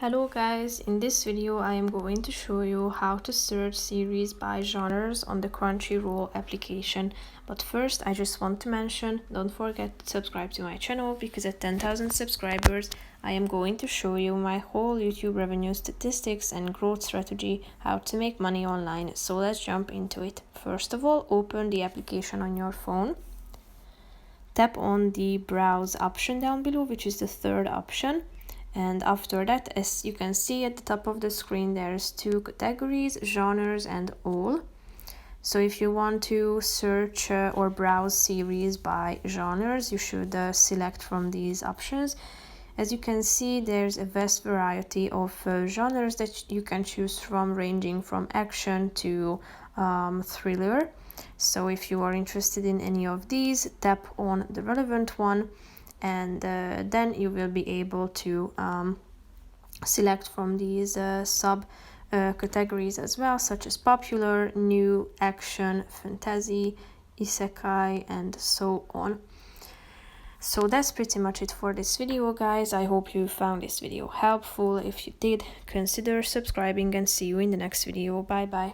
Hello guys, in this video I am going to show you how to search series by genres on the Crunchyroll application. But first I just want to mention, don't forget to subscribe to my channel because at 10,000 subscribers I am going to show you my whole YouTube revenue statistics and growth strategy, how to make money online. So let's jump into it. First of all, open the application on your phone. Tap on the browse option down below, which is the third option. And after that, as you can see at the top of the screen, there's two categories, genres and all. So if you want to search or browse series by genres, you should select from these options. As you can see, there's a vast variety of genres that you can choose from, ranging from action to thriller. So if you are interested in any of these, tap on the relevant one, and then you will be able to select from these sub categories as well, such as popular, new, action, fantasy, isekai, and so on. So that's pretty much it for this video, guys. I hope you found this video helpful. If you did, consider subscribing and see you in the next video. Bye bye.